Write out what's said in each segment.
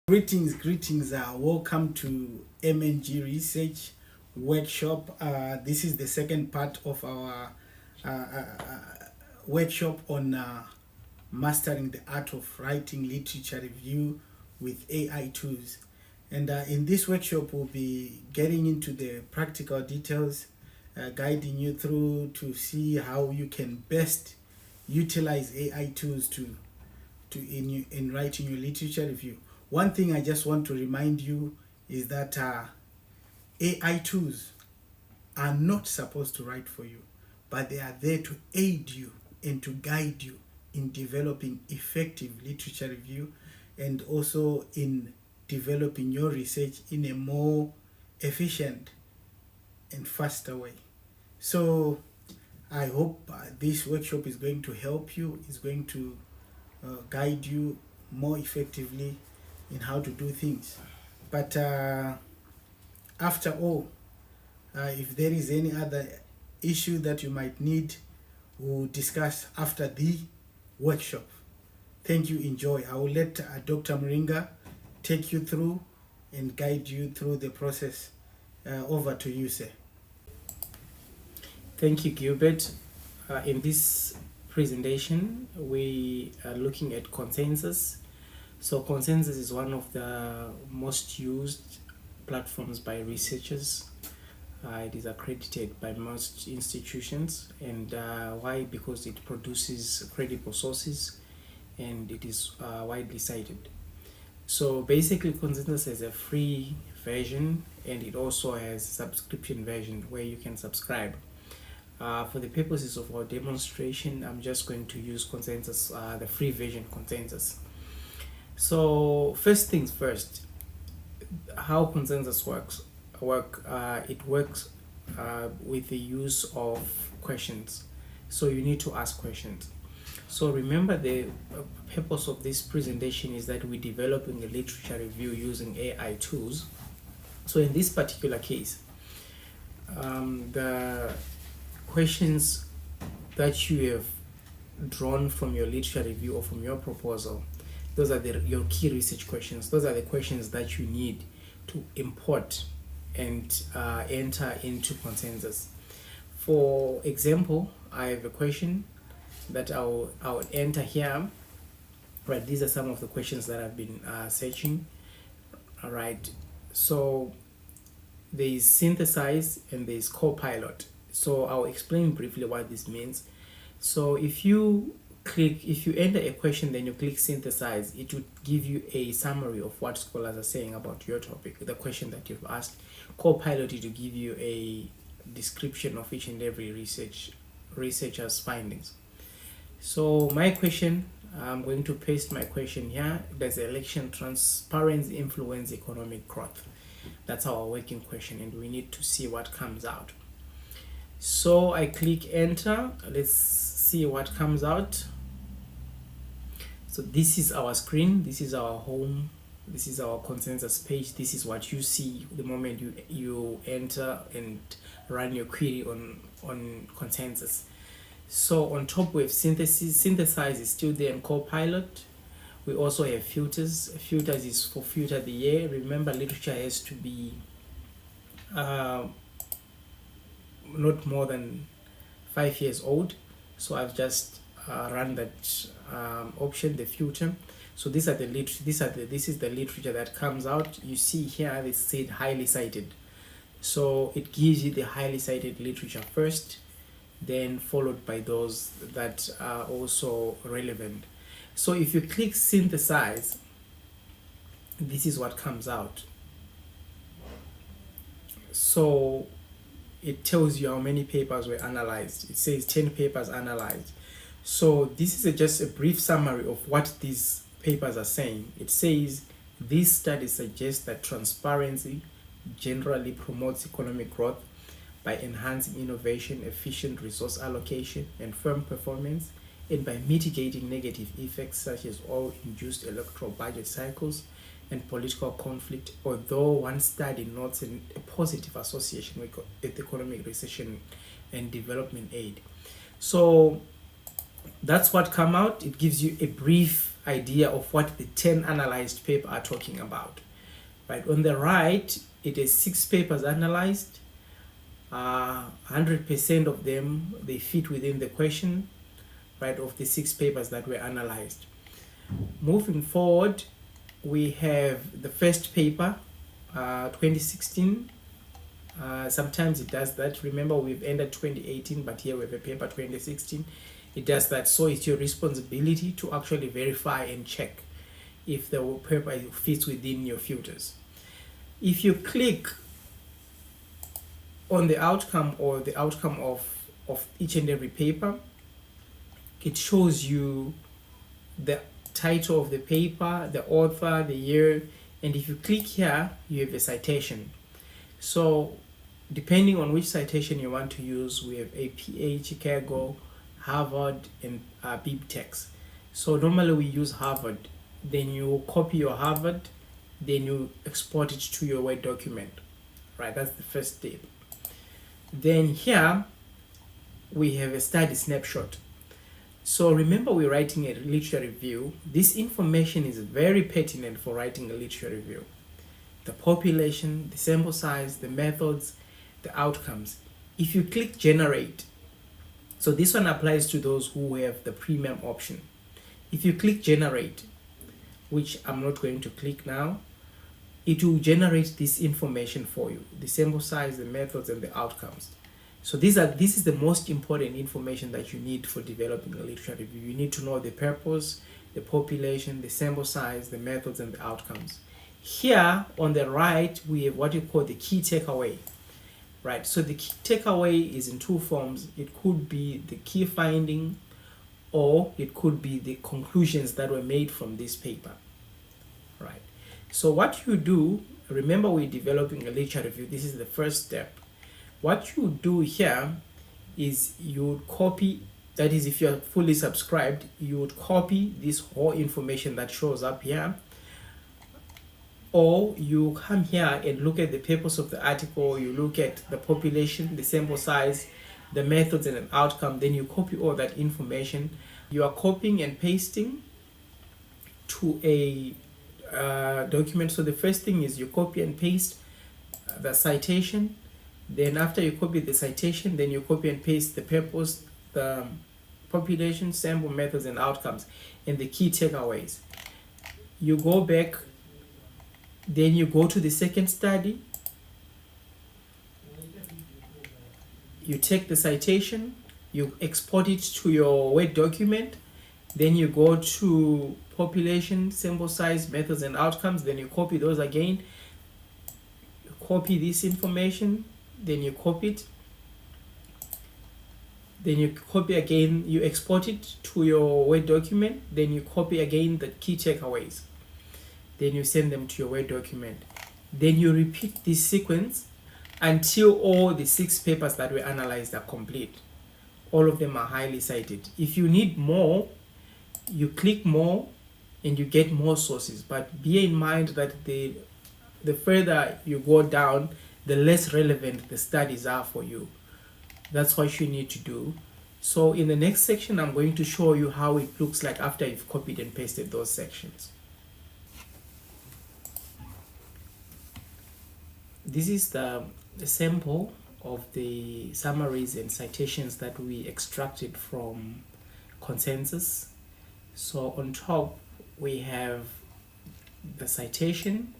Greetings. Welcome to MNG Research Workshop. This is the second part of our workshop on mastering the art of writing literature review with AI tools. And in this workshop, we'll be getting into the practical details, guiding you through to see how you can best utilize AI tools in writing your literature review. One thing I just want to remind you is that AI tools are not supposed to write for you, but they are there to aid you and to guide you in developing effective literature review and also in developing your research in a more efficient and faster way. So I hope this workshop is going to help you, is going to guide you more effectively in how to do things. But after all, if there is any other issue that you might need, we'll discuss after the workshop. Thank you. Enjoy. I will let Dr. Mringa take you through and guide you through the process. Over to you, sir. Thank you, Gilbert. In this presentation, we are looking at consensus. So consensus is one of the most used platforms by researchers. It is accredited by most institutions. And why? Because it produces credible sources and it is widely cited. So basically, consensus has a free version and it also has a subscription version where you can subscribe. For the purposes of our demonstration, I'm just going to use consensus, the free version consensus. So first things first, how consensus works. It works with the use of questions. So you need to ask questions. So remember, the purpose of this presentation is that we're developing a literature review using AI tools. So in this particular case, the questions that you have drawn from your literature review or from your proposal, those are your key research questions. Those are the questions that you need to import and enter into consensus. For example, I have a question that I'll enter here. Right, these are some of the questions that I've been searching. All right, so there is synthesize and there is copilot. So I'll explain briefly what this means. So if you enter a question, then you click synthesize, it would give you a summary of what scholars are saying about your topic, the question that you've asked. Copilot, it will give you a description of each and every researcher's findings. So my question, I'm going to paste my question here. Does election transparency influence economic growth? That's our working question, and we need to see what comes out. So I click enter. Let's see what comes out. So this is our screen, this is our home, this is our consensus page. This is what you see the moment you enter and run your query on consensus. So on top we have synthesize is still there, and copilot. We also have filters. Filters is for filter the year. Remember, literature has to be not more than 5 years old. So I've just run that option, the filter. So this is the literature that comes out. You see here it said highly cited. So it gives you the highly cited literature first, then followed by those that are also relevant. So if you click synthesize, this is what comes out. So it tells you how many papers were analyzed. It says 10 papers analyzed. So this is just a brief summary of what these papers are saying. It says these studies suggest that transparency generally promotes economic growth by enhancing innovation, efficient resource allocation, and firm performance, and by mitigating negative effects such as all-induced electoral budget cycles and political conflict, although one study notes a positive association with economic recession and development aid. So that's what come out. It gives you a brief idea of what the 10 analyzed papers are talking about. Right, on the right, it is 6 papers analyzed. 100% of them, they fit within the question, right, of the 6 papers that were analyzed. Moving forward, we have the first paper, 2016. Sometimes it does that. Remember, we've ended 2018, but here we have a paper 2016. It does that. So it's your responsibility to actually verify and check if the paper fits within your filters. If you click on the outcome or the outcome of each and every paper, it shows you the title of the paper, the author, the year, and if you click here, you have a citation. So depending on which citation you want to use, we have APA, Chicago, Harvard, and BibTeX. So normally we use Harvard. Then you copy your Harvard, then you export it to your Word document. Right, that's the first step. Then here we have a study snapshot. So remember, we're writing a literature review. This information is very pertinent for writing a literature review. The population, the sample size, the methods, the outcomes. If you click generate, so this one applies to those who have the premium option. If you click generate, which I'm not going to click now, it will generate this information for you, the sample size, the methods, and the outcomes. So this is the most important information that you need for developing a literature review. You need to know the purpose, the population, the sample size, the methods, and the outcomes. Here on the right, we have what you call the key takeaway. Right, so the key takeaway is in 2 forms. It could be the key finding, or it could be the conclusions that were made from this paper. Right, so what you do, remember we're developing a literature review. This is the first step. What you do here is you would copy, that is if you're fully subscribed, you would copy this whole information that shows up here, or you come here and look at the purpose of the article, you look at the population, the sample size, the methods, and an outcome, then you copy all that information. You are copying and pasting to a document. So the first thing is you copy and paste the citation. Then after you copy the citation, then you copy and paste the purpose, the population, sample, methods, and outcomes, and the key takeaways. You go back, then you go to the second study. You take the citation, you export it to your Word document, then you go to population, sample size, methods, and outcomes, then you copy those again. You copy this information, then you copy it, then you copy again, you export it to your Word document, then you copy again the key takeaways, then you send them to your Word document. Then you repeat this sequence until all the 6 papers that were analyzed are complete. All of them are highly cited. If you need more, you click more and you get more sources, but bear in mind that the further you go down, the less relevant the studies are for you. That's what you need to do. So in the next section, I'm going to show you how it looks like after you've copied and pasted those sections. This is the sample of the summaries and citations that we extracted from Consensus. So on top, we have the citation,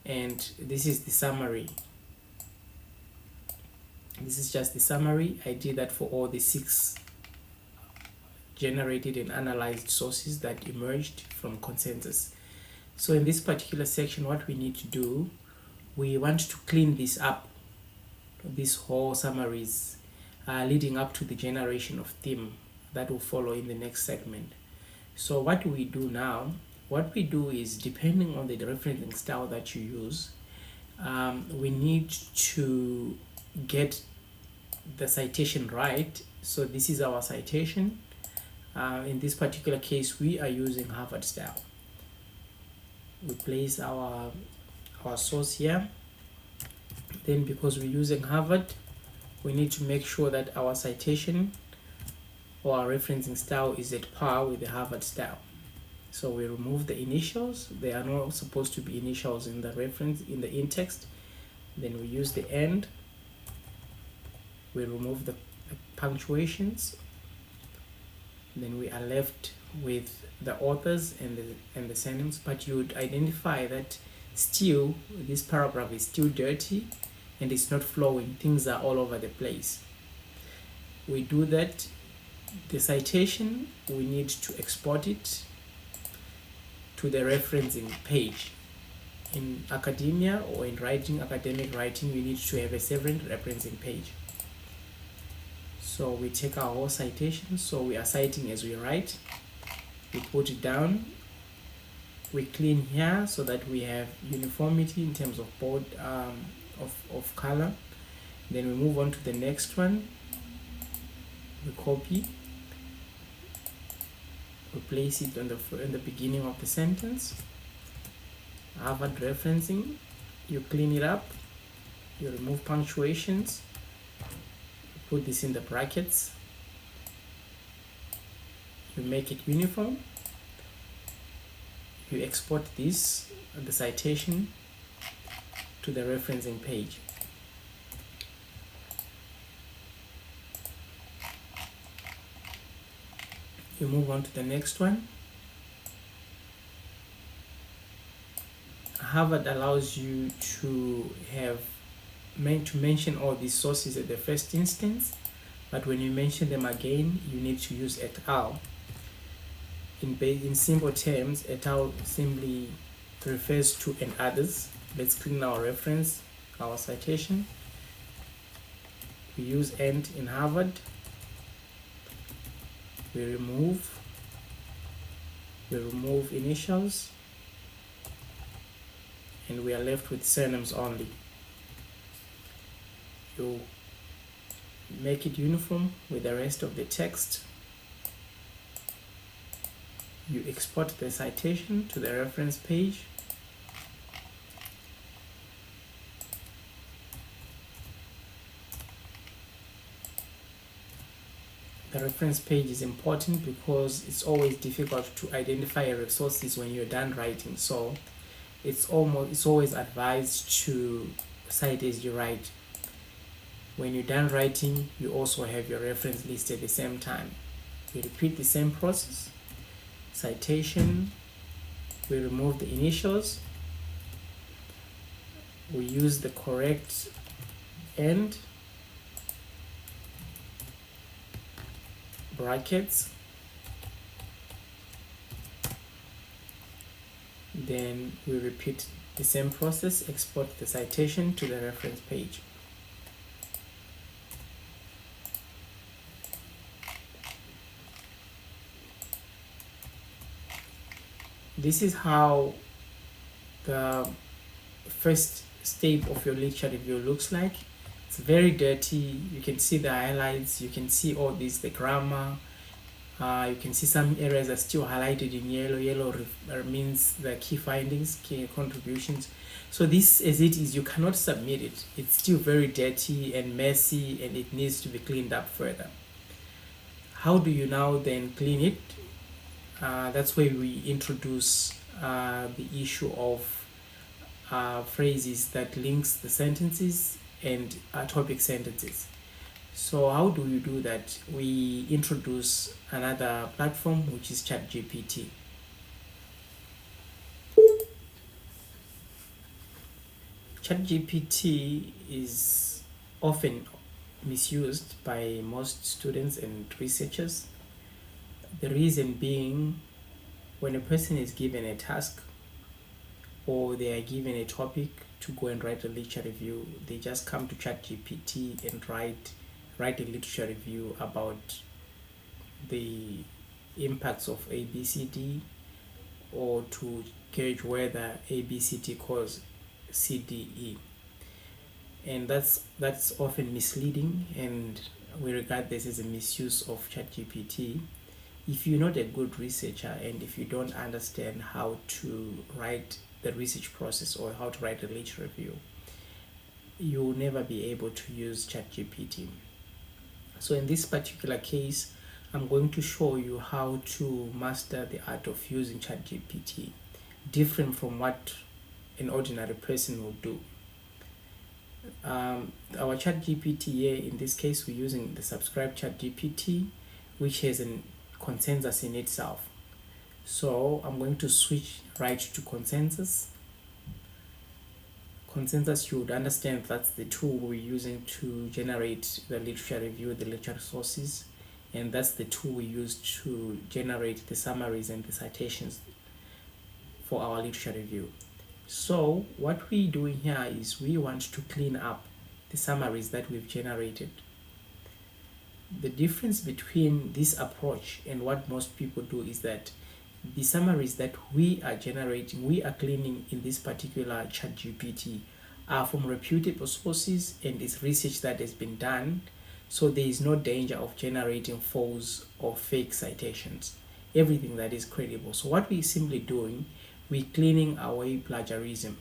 and this is the summary. This is just the summary. I did that for all the 6 generated and analyzed sources that emerged from Consensus. So in this particular section, what we need to do, we want to clean this up, this whole summaries leading up to the generation of theme that will follow in the next segment. So what do we do now? What we do is, depending on the referencing style that you use, we need to get the citation right. So this is our citation. In this particular case, we are using Harvard style. We place our source here. Then, because we're using Harvard, we need to make sure that our citation or our referencing style is at par with the Harvard style. So we remove the initials. There are not supposed to be initials in the reference, in the in-text. Then we use the and. We remove the punctuations. Then we are left with the authors and the sentence, but you would identify that still this paragraph is still dirty and it's not flowing. Things are all over the place. We do that. The citation, we need to export it to the referencing page. In academia or in writing, academic writing, we need to have a separate referencing page. So we take our whole citation, so we are citing as we write, we put it down, we clean here so that we have uniformity in terms of board of color. Then we move on to the next one, we copy, we place it on the beginning of the sentence. Harvard referencing, you clean it up, you remove punctuations, put this in the brackets, you make it uniform, you export this, the citation, to the referencing page. You move on to the next one. Harvard allows you to mention all these sources at the first instance, but when you mention them again, you need to use et al. In simple terms, et al. Simply refers to and others. Let's clean our reference, our citation. We use and in Harvard. We remove initials, and we are left with surnames only. You make it uniform with the rest of the text. You export the citation to the reference page. The reference page is important because it's always difficult to identify resources when you're done writing. So it's always advised to cite as you write. When you're done writing, you also have your reference list at the same time. We repeat the same process. Citation, we remove the initials, we use the correct and, brackets, then we repeat the same process, export the citation to the reference page. This is how the first step of your literature review looks like. It's very dirty. You can see the highlights, you can see all this, the grammar, you can see some areas are still highlighted in yellow. Yellow means the key findings, key contributions. So this, as it is, you cannot submit it. It's still very dirty and messy, and it needs to be cleaned up further. How do you now then clean it? That's where we introduce the issue of phrases that links the sentences and topic sentences. So how do we do that? We introduce another platform, which is ChatGPT. ChatGPT is often misused by most students and researchers. The reason being, when a person is given a task or they are given a topic to go and write a literature review, they just come to ChatGPT and write a literature review about the impacts of ABCD, or to gauge whether ABCD cause CDE. And that's often misleading, and we regard this as a misuse of ChatGPT. If you're not a good researcher and if you don't understand how to write the research process or how to write a literature review, you will never be able to use ChatGPT. So in this particular case, I'm going to show you how to master the art of using ChatGPT, different from what an ordinary person would do. Our ChatGPT here, in this case, we're using the subscribed ChatGPT, which has a consensus in itself. So I'm going to switch right to consensus. Consensus, you would understand that's the tool we're using to generate the literature review, the literature sources, and that's the tool we use to generate the summaries and the citations for our literature review. So what we're doing here is we want to clean up the summaries that we've generated. The difference between this approach and what most people do is that the summaries that we are generating, we are cleaning in this particular ChatGPT, are from reputable sources and it's research that has been done, so there is no danger of generating false or fake citations. Everything that is credible. So what we're simply doing, we're cleaning away plagiarism,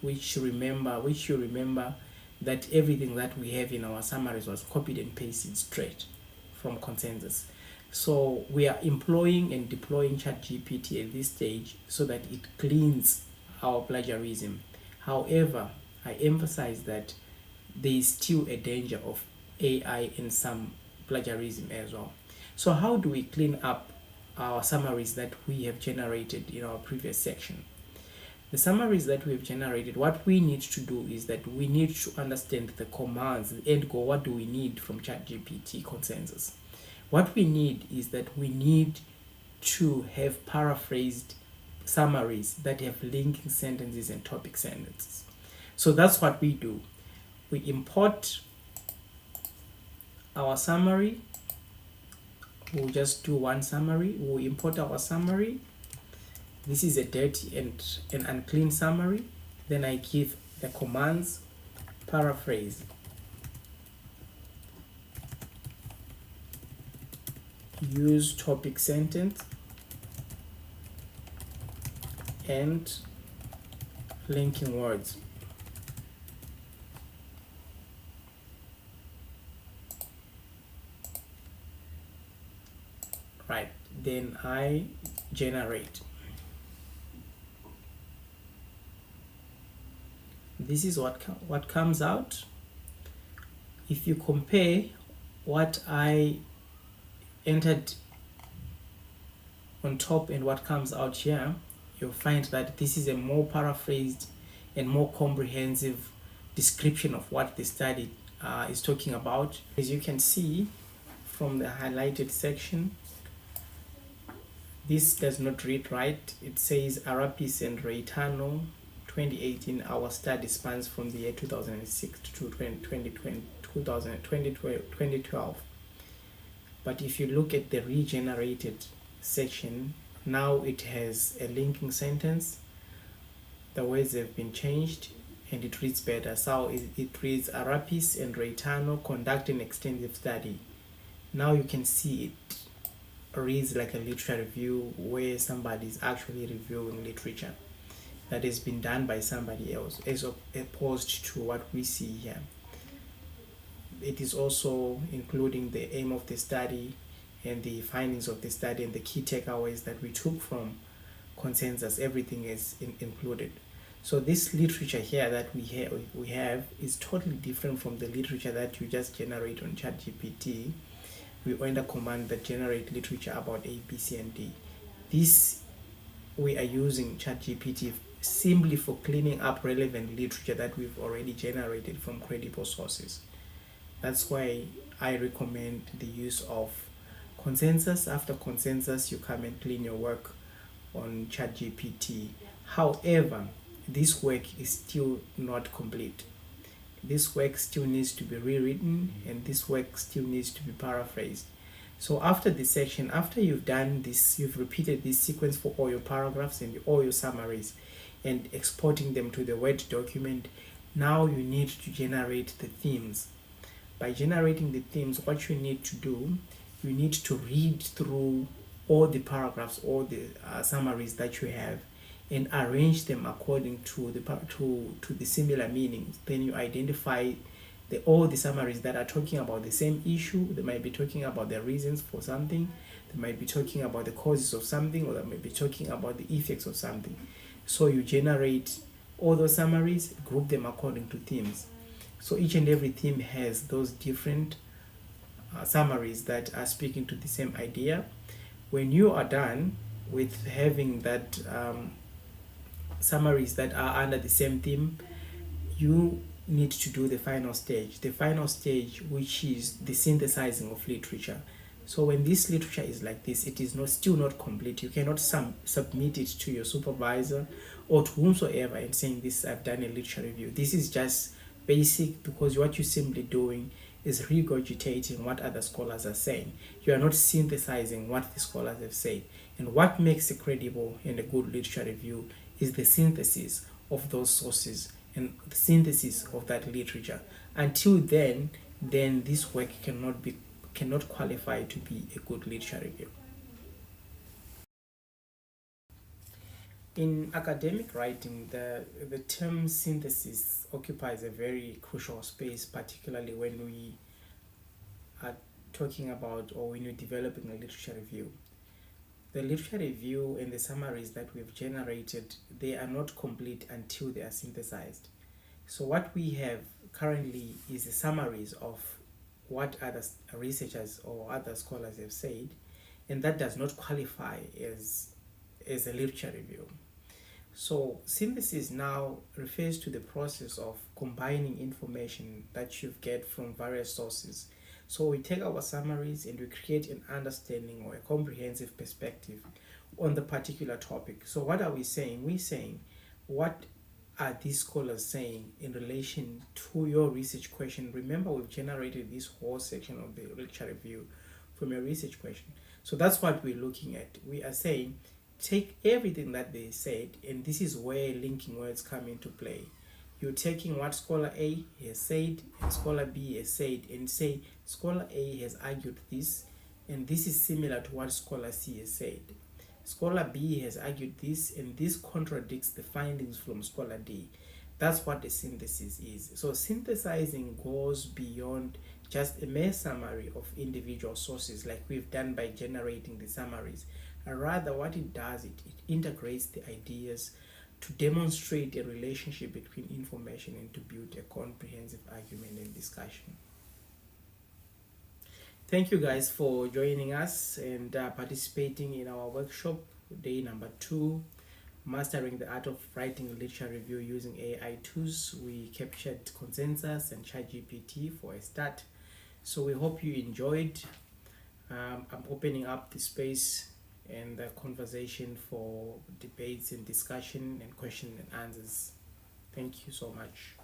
which you remember that everything that we have in our summaries was copied and pasted straight from consensus. So we are employing and deploying ChatGPT at this stage so that it cleans our plagiarism. However, I emphasize that there is still a danger of AI in some plagiarism as well. So how do we clean up our summaries that we have generated in our previous section? The summaries that we've generated, what we need to do is that we need to understand the commands, the end goal. What do we need from ChatGPT consensus? What we need is that we need to have paraphrased summaries that have linking sentences and topic sentences. So that's what we do. We import our summary. We'll just do one summary. We'll import our summary. This is a dirty and an unclean summary. Then I give the commands, paraphrase, use topic sentence, and linking words. Right, then I generate. This is what comes out. If you compare what I entered on top and what comes out here, you'll find that this is a more paraphrased and more comprehensive description of what the study is talking about. As you can see from the highlighted section, this does not read right. It says Arapis and Reitano 2018. Our study spans from the year 2006 to 2012. But if you look at the regenerated section, now it has a linking sentence. The words have been changed and it reads better. So it reads Arapis and Reitano conduct an extensive study. Now you can see it reads like a literature review where somebody is actually reviewing literature that has been done by somebody else, as opposed to what we see here. It is also including the aim of the study and the findings of the study and the key takeaways that we took from consensus. Everything is included. So this literature here that we have is totally different from the literature that you just generate on ChatGPT. We enter command that generate literature about A, B, C, and D. This we are using ChatGPT simply for cleaning up relevant literature that we've already generated from credible sources. That's why I recommend the use of consensus. After consensus, you come and clean your work on ChatGPT. However, this work is still not complete. This work still needs to be rewritten and this work still needs to be paraphrased. So after this section, after you've done this, you've repeated this sequence for all your paragraphs and all your summaries and exporting them to the Word document, now you need to generate the themes. By generating the themes, what you need to do, you need to read through all the paragraphs, all the summaries that you have, and arrange them according to the similar meanings. Then you identify all the summaries that are talking about the same issue. They might be talking about the reasons for something, they might be talking about the causes of something, or they might be talking about the effects of something. So you generate all those summaries, group them according to themes. So each and every theme has those different summaries that are speaking to the same idea. When you are done with having that summaries that are under the same theme, you need to do the final stage. The final stage, which is the synthesizing of literature. So when this literature is like this, it is still not complete. You cannot submit it to your supervisor or to whomsoever and saying, this, I've done a literature review. This is just basic, because what you're simply doing is regurgitating what other scholars are saying. You are not synthesizing what the scholars have said. And what makes a credible and a good literature review is the synthesis of those sources and the synthesis of that literature. Until then this work cannot qualify to be a good literature review. In academic writing, the term synthesis occupies a very crucial space, particularly when we are talking about, or when you're developing a literature review. The literature review and the summaries that we've generated, they are not complete until they are synthesized. So what we have currently is the summaries of what other researchers or other scholars have said, and that does not qualify as a literature review. So synthesis now refers to the process of combining information that you get from various sources. So we take our summaries and we create an understanding or a comprehensive perspective on the particular topic. So what are we saying? We're saying, what are these scholars saying in relation to your research question? Remember, we've generated this whole section of the lecture review from your research question. So that's what we're looking at. We are saying, take everything that they said, and this is where linking words come into play. You're taking what scholar A has said and scholar B has said, and say scholar A has argued this, and this is similar to what scholar C has said. Scholar B has argued this, and this contradicts the findings from scholar D. That's what the synthesis is. So synthesizing goes beyond just a mere summary of individual sources like we've done by generating the summaries. Rather, what it does, it integrates the ideas to demonstrate a relationship between information and to build a comprehensive argument and discussion. Thank you guys for joining us and participating in our workshop, day number 2, Mastering the Art of Writing Literature Review Using AI Tools. We captured consensus and ChatGPT for a start. So we hope you enjoyed. I'm opening up the space and the conversation for debates and discussion and question and answers. Thank you so much.